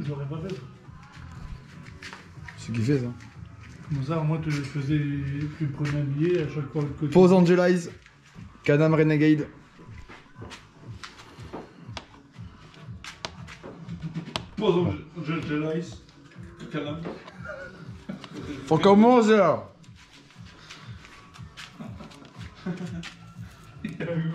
J'aurais pas fait. C'est qui fait ça. Comme ça, moi, tu prenais un billet à chaque fois que tu... Pose Angelize. Can-Am Renegade. Pose Angelize. Can-Am. On commence là. Il a eu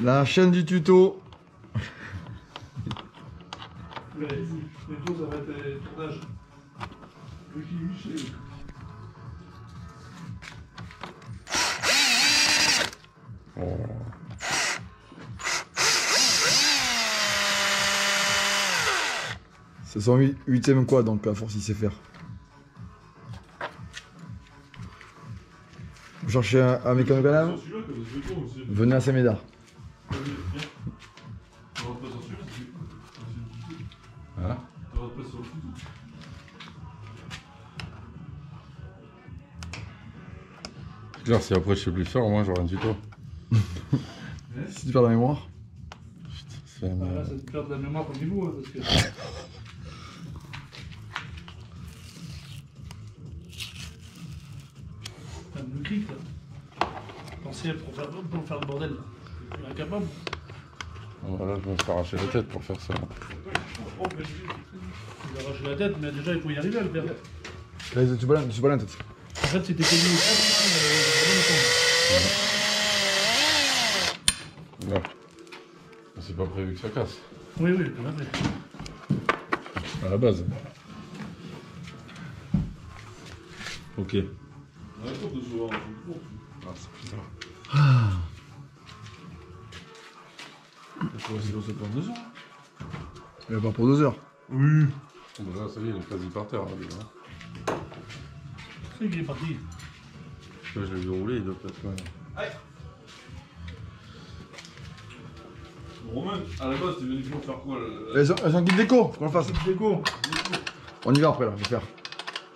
La chaîne du tuto. Bientôt ça va être tournage. Lucky Michel. C'est son 8ème quoi donc à force il sait faire. Vous cherchez un mécano Can-Am? Venez à Saint-Médard. Voilà. Claire, si après je sais plus faire, au moins j'aurai un tuto. Si tu perds la mémoire. C'est Ah, là, ça te perd de la mémoire au niveau, hein, parce que... Le clic là. Pensez pour faire le bordel là. Tu es incapable. Voilà, je vais me faire arracher la tête pour faire ça. Tu vas arracher la tête, mais déjà il faut y arriver à le faire. Là, tu balades en tête. En fait, c'était connu au Là. C'est pas prévu que ça casse. Oui, oui, tout à fait. À la base. Ok. Ah, c'est bizarre. C'est pour 2 ans. Il va pas pour 2 heures. Oui. Déjà, ça y est, il est quasi par terre. Là, déjà. C'est qu'il est parti. Là, je l'ai vu rouler, il doit peut-être. Aïe. Romain, à la base, tu venu pour faire quoi Elles ont un guide déco, faut qu'on le fasse. Déco. On y va après là, je vais faire.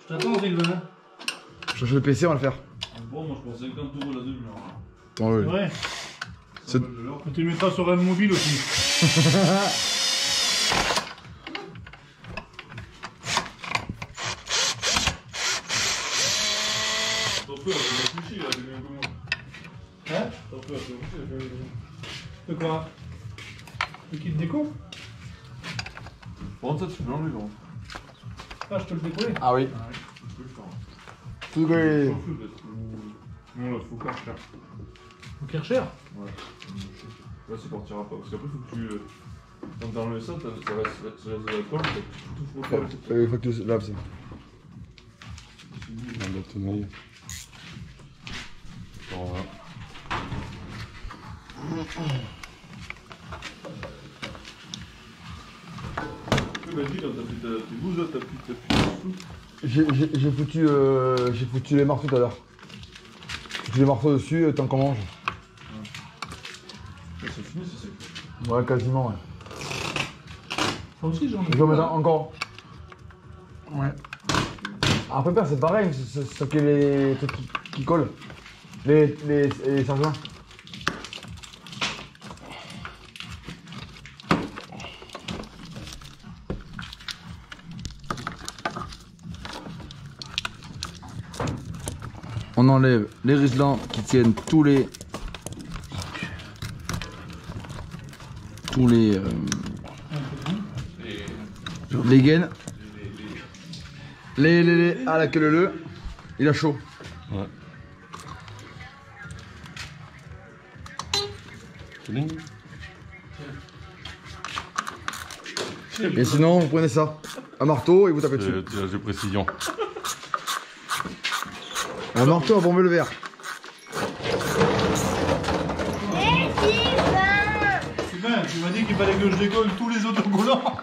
Je t'attends, Sylvain. Je cherche le PC, on va le faire. Bon, moi je prends 50 € la demi-heure. Bon, oui. Ouais. C'est- Tu le mettras sur un mobile aussi. T'as peur, tu m'as touché là, t'es bien comment? Hein? T'as peur, tu m'as touché. De quoi? Le kit déco? Bon, ça, tu peux l'enlever, non? Ah, je peux le décoller? Ah oui. Ah oui, tu peux le faire. Tout les... Non, là, faut faire cher. Faut qu'il recherche. Ouais. Là, ça partira pas. Parce qu'après, faut que tu. Quand t'enlèves ça, ça reste de la colle, tout faut le Il faut que tu laves ça. On doit tout noyer. Voilà. Vas-y, quand t'as fait tes bouses, là, t'as plus J'ai foutu les marteaux tout à l'heure. J'ai foutu les marteaux dessus tant qu'on mange. C'est fini, c'est sec. Ouais, quasiment, ouais. Ça aussi, j'en ai. Je vais mettre encore. Ouais. Après, père, c'est pareil, c'est que les trucs qui collent. Les sargents. On enlève les riselants qui tiennent tous les gaines. Ah la queue le. Il a chaud. Ouais. Feeling. Et sinon, vous prenez ça, un marteau et vous tapez dessus. Tirage de précision. Un marteau à bomber le verre. Sylvain, tu m'as dit qu'il fallait que je décolle tous les autocollants.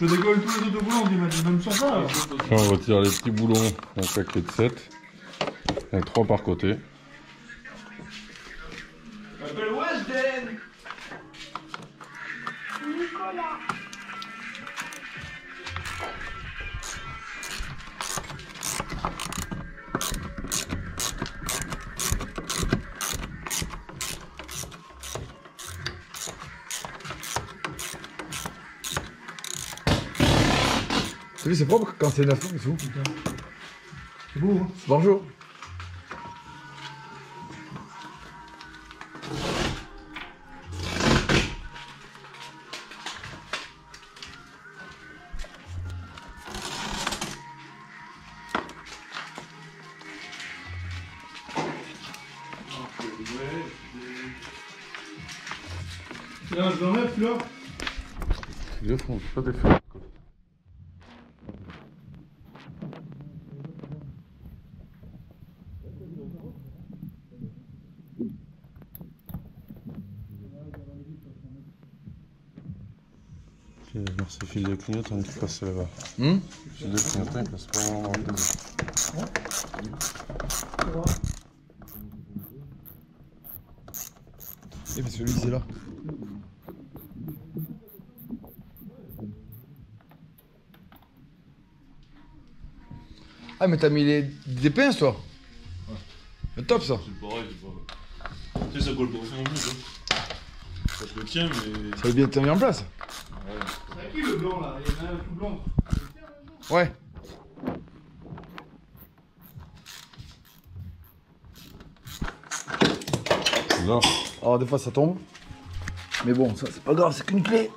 Je décolle tous les autocollants, tu m'as dit, même sans ça. Alors. On retire les petits boulons d'un paquet de 7. Et 3 par côté. Appelle Wesden. T'as vu, c'est propre quand c'est neuf, c'est où? C'est beau, hein. Bonjour. Là, je l'enlève, celui-là. Les œufs font pas d'effet. Merci, fil de clignotant qui passe là-bas. Fil de clignotant qui passe pas vraiment dans le Et parce que lui c'est là. Ah mais t'as mis des pinces toi. Ouais. C'est top ça. C'est pareil, c'est pas. Tu sais, ça colle pas au fond non plus, hein. Ça te le tient, mais. Ça veut bien te mis en place. Ouais. C'est à qui le blanc là? Il y en a un tout blanc. Ouais. Là. Alors des fois ça tombe. Mais bon, ça c'est pas grave, c'est qu'une clé.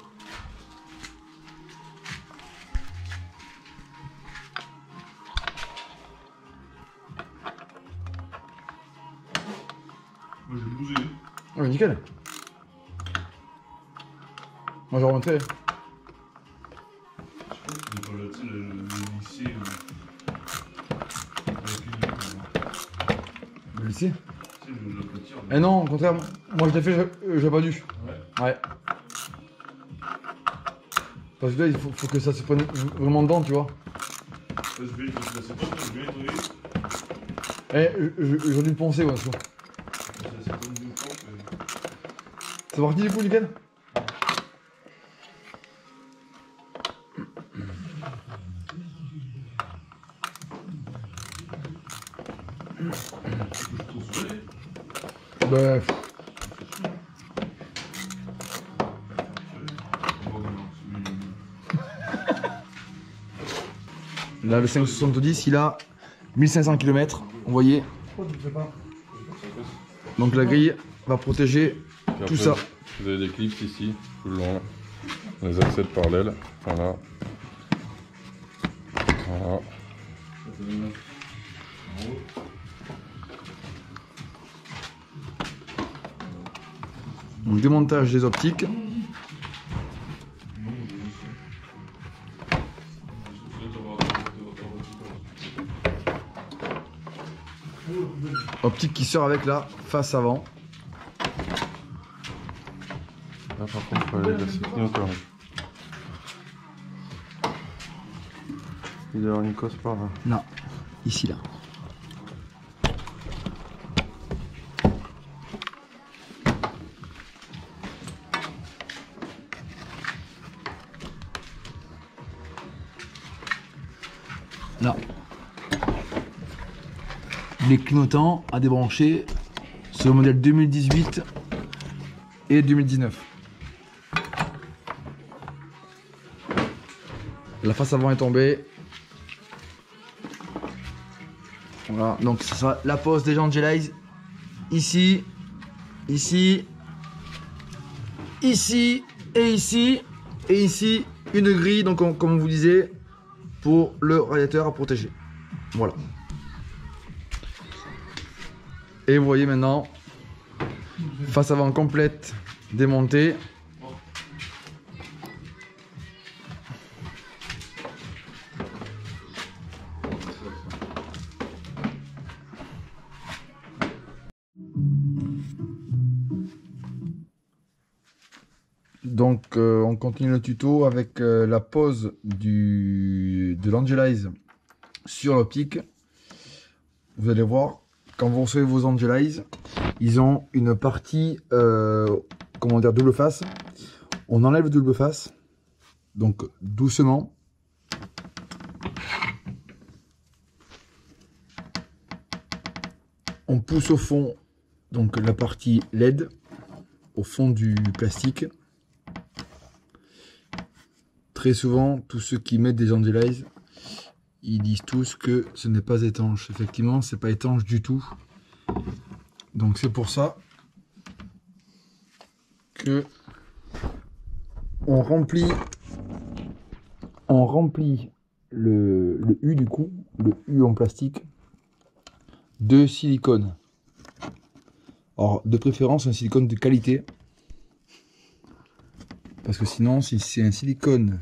Moi j'ai bousé. Ouais, nickel. Moi j'ai remonté. C'est pas le lycée. Le lycée. Tu sais, le petit. Eh non, au contraire, moi je l'ai fait, j'ai pas dû. Ouais. Ouais. Parce que là, il faut que ça se prenne vraiment dedans, tu vois. Je vais nettoyer. Eh, j'aurais dû le poncer, ouais, ça. C'est comme une pompe. C'est parti du coup, nickel. Bah, là, le 570, il a 1500 km, vous voyez. Pourquoi tu le fais pas? Donc la grille va protéger Puis tout après, ça. Vous avez des clips ici, tout le long. On les accède parallèles. Voilà. Voilà. Donc démontage des optiques. Optique qui sort avec la face avant. Là par contre, il faut aller laisser clignotant. Il doit y avoir une cosse par là. Non, ici là. Là. Les clignotants à débrancher sur le modèle 2018 et 2019. La face avant est tombée. Voilà, donc ce sera la pose des Angelize. Ici, ici, ici, et ici, et ici, une grille, donc comme on vous disait, pour le radiateur à protéger. Voilà. Et vous voyez maintenant, face avant complète démontée. Donc on continue le tuto avec la pose de l'Angelize sur l'optique. Vous allez voir, quand vous recevez vos Angelize, ils ont une partie, comment dire, double face. On enlève le double face, donc doucement. On pousse au fond, donc la partie LED, au fond du plastique. Très souvent, tous ceux qui mettent des Angelize, ils disent tous que ce n'est pas étanche. Effectivement, c'est pas étanche du tout. Donc c'est pour ça que on remplit le U du coup, le U en plastique, de silicone. Alors de préférence un silicone de qualité. Parce que sinon, si c'est un silicone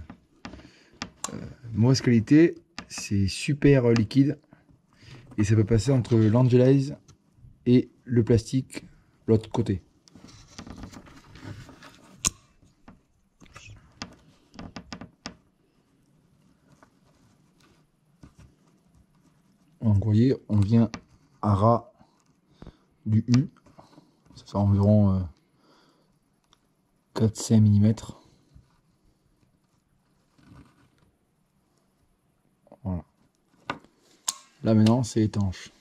mauvaise qualité, c'est super liquide et ça peut passer entre l'Angelize et le plastique l'autre côté. Donc vous voyez, on vient à ras du U, ça fait environ 4-5 mm. Voilà. Là maintenant c'est étanche.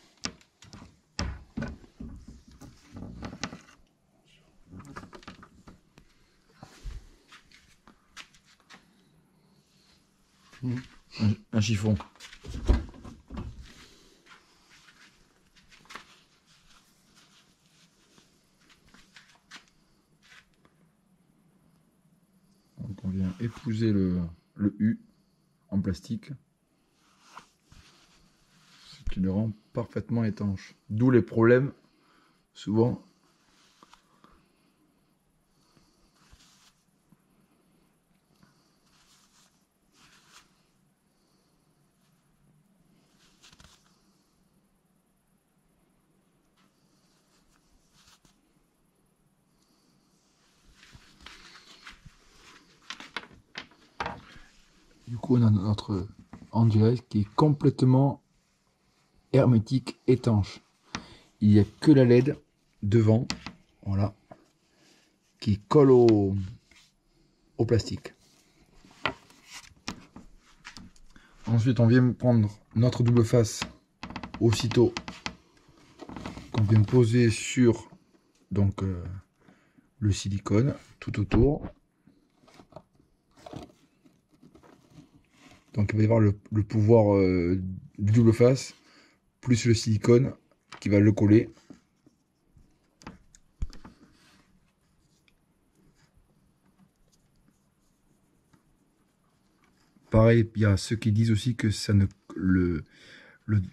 Un chiffon. Donc on vient épouser le U en plastique, ce qui le rend parfaitement étanche. D'où les problèmes souvent. Du coup, on a notre Angelize qui est complètement hermétique, étanche. Il n'y a que la LED devant, voilà, qui colle au plastique. Ensuite, on vient prendre notre double face aussitôt qu'on vient poser sur donc le silicone tout autour. Donc il va y avoir le pouvoir du double face plus le silicone qui va le coller. Pareil, il y a ceux qui disent aussi que ça ne, le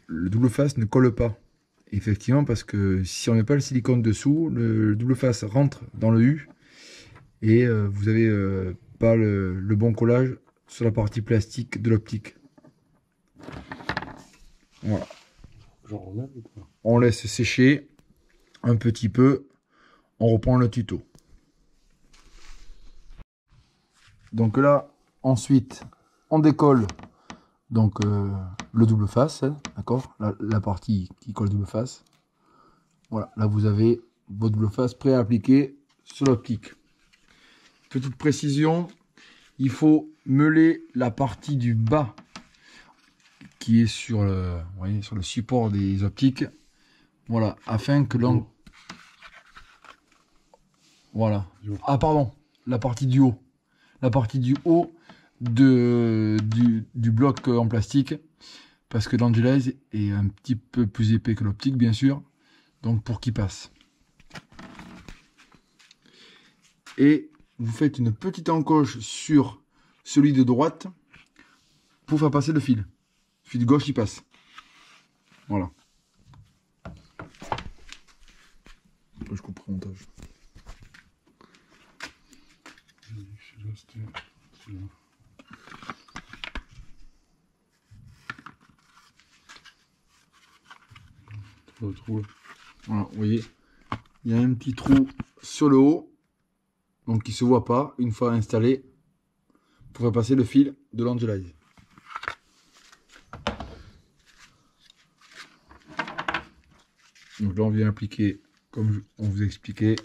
double face ne colle pas. Effectivement, parce que si on met pas le silicone dessous, le double face rentre dans le U et vous avez pas le bon collage sur la partie plastique de l'optique. Voilà. On laisse sécher un petit peu. On reprend le tuto. Donc là, ensuite, on décolle donc le double face, d'accord, la partie qui colle double face. Voilà, là vous avez votre double face prêt à appliquer sur l'optique. Petite précision, il faut meuler la partie du bas qui est sur le, vous voyez, sur le support des optiques. Voilà, afin que l'on... Voilà. Ah pardon, la partie du haut. La partie du haut du bloc en plastique. parce que l'Angelize est un petit peu plus épais que l'optique, bien sûr, donc pour qu'il passe. Et vous faites une petite encoche sur celui de droite pour faire passer le fil. Le fil de gauche, il passe. Voilà. Je couperai le montage. Voilà, vous voyez, il y a un petit trou sur le haut, donc qui se voit pas une fois installé pour faire passer le fil de l'Angelize. Donc là on vient appliquer comme on vous expliquait.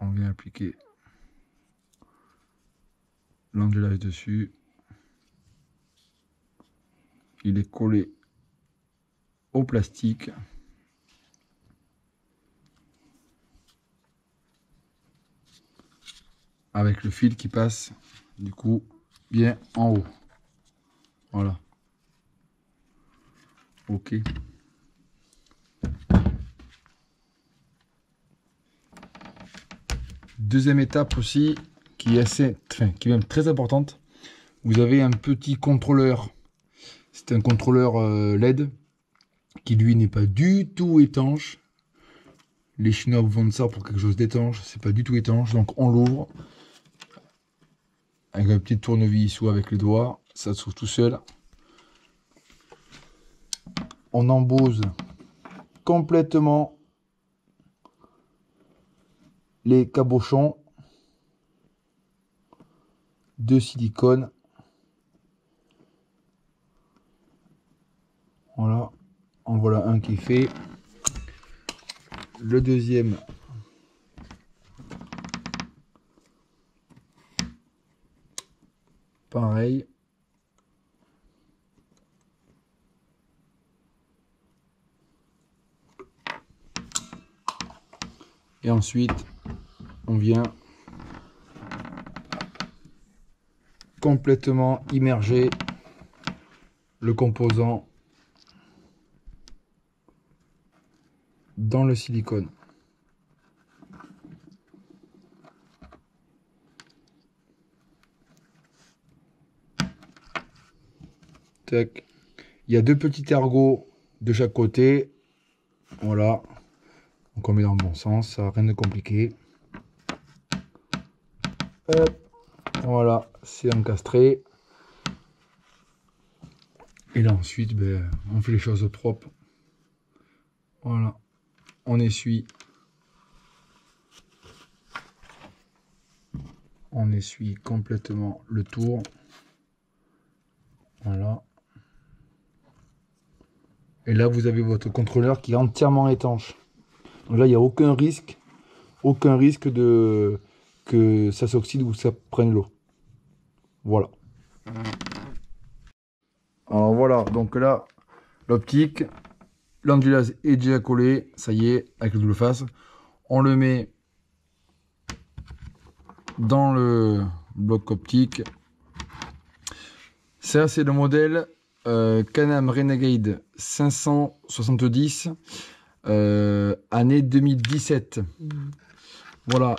On vient appliquer l'Angelize dessus. Il est collé au plastique. Avec le fil qui passe du coup bien en haut. Voilà. Ok. Deuxième étape aussi qui est assez, qui est même très importante. Vous avez un petit contrôleur. C'est un contrôleur LED qui lui n'est pas du tout étanche. Les Chinois vous vendent ça pour quelque chose d'étanche. C'est pas du tout étanche. Donc on l'ouvre avec un petit tournevis ou avec les doigts. Ça s'ouvre tout seul. On embose complètement les cabochons de silicone. Voilà, en voilà un qui est fait. Le deuxième, pareil. Et ensuite, on vient complètement immerger le composant dans le silicone. Tac. Il y a deux petits ergots de chaque côté. Voilà. Donc on met dans le bon sens, ça n'a rien de compliqué. Hop. Voilà, c'est encastré. Et là ensuite, ben, on fait les choses propres. Voilà, on essuie. On essuie complètement le tour. Voilà. Et là, vous avez votre contrôleur qui est entièrement étanche. Donc là, il n'y a aucun risque de que ça s'oxyde ou que ça prenne l'eau. Voilà. Alors voilà, donc là, l'optique, l'Angelize est déjà collé, ça y est, avec le double face. On le met dans le bloc optique. Ça, c'est le modèle Can-Am Renegade 570, année 2017. Voilà,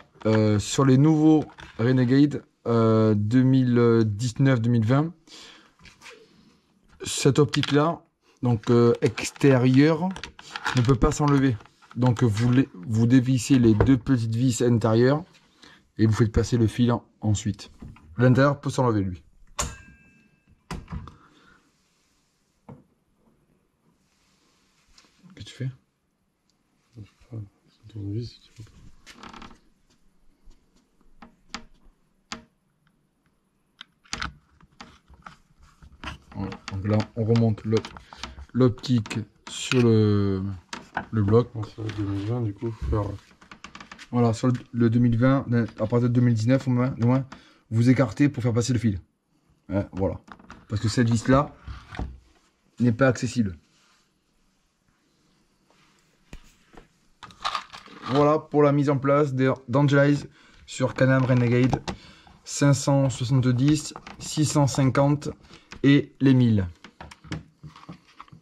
sur les nouveaux Renegade 2019-2020, cette optique-là, donc extérieure, ne peut pas s'enlever. Donc vous dévissez les deux petites vis intérieures et vous faites passer le fil ensuite. L'intérieur peut s'enlever lui. Qu'est-ce que tu fais? Voilà. Donc là on remonte l'optique sur le bloc. Sur le 2020 du coup faire... Voilà, sur le 2020, à partir de 2019 au moins, vous écartez pour faire passer le fil. Ouais, voilà. Parce que cette vis là n'est pas accessible. Voilà pour la mise en place d'Angelize sur Can-Am Renegade 570, 650 et les 1000.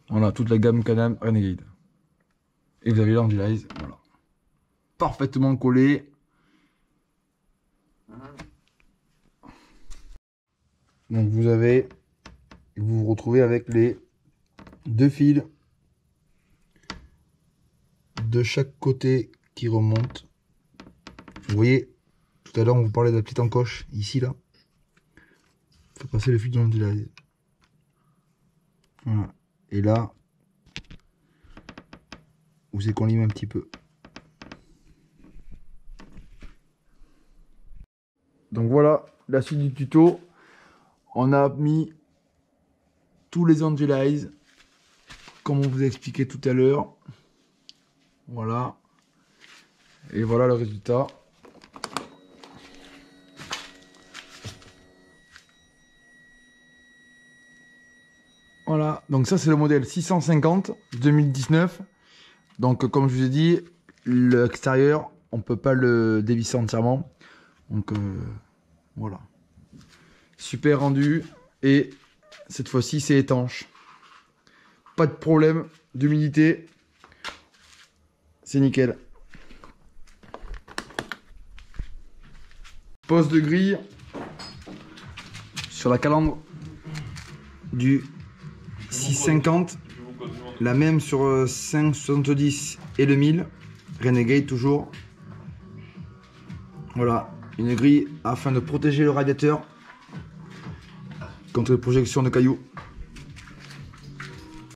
Voilà, toute la gamme Can-Am Renegade. Et vous avez l'Andulize, voilà. Parfaitement collé. Donc vous vous retrouvez avec les 2 fils de chaque côté qui remontent. Vous voyez, tout à l'heure on vous parlait de la petite encoche, ici là. Il faut passer le fil dans l'Andulize. Voilà. Et là, vous écollimez un petit peu. Donc voilà la suite du tuto. On a mis tous les Andulize comme on vous a expliqué tout à l'heure. Voilà. Et voilà le résultat. Voilà, donc ça c'est le modèle 650 2019. Donc comme je vous ai dit, l'extérieur, on peut pas le dévisser entièrement. Donc voilà. Super rendu. Et cette fois-ci c'est étanche. Pas de problème d'humidité. C'est nickel. Pose de grille sur la calandre du 650, la même sur 570 et le 1000, Renegade toujours. Voilà, une grille afin de protéger le radiateur contre les projections de cailloux.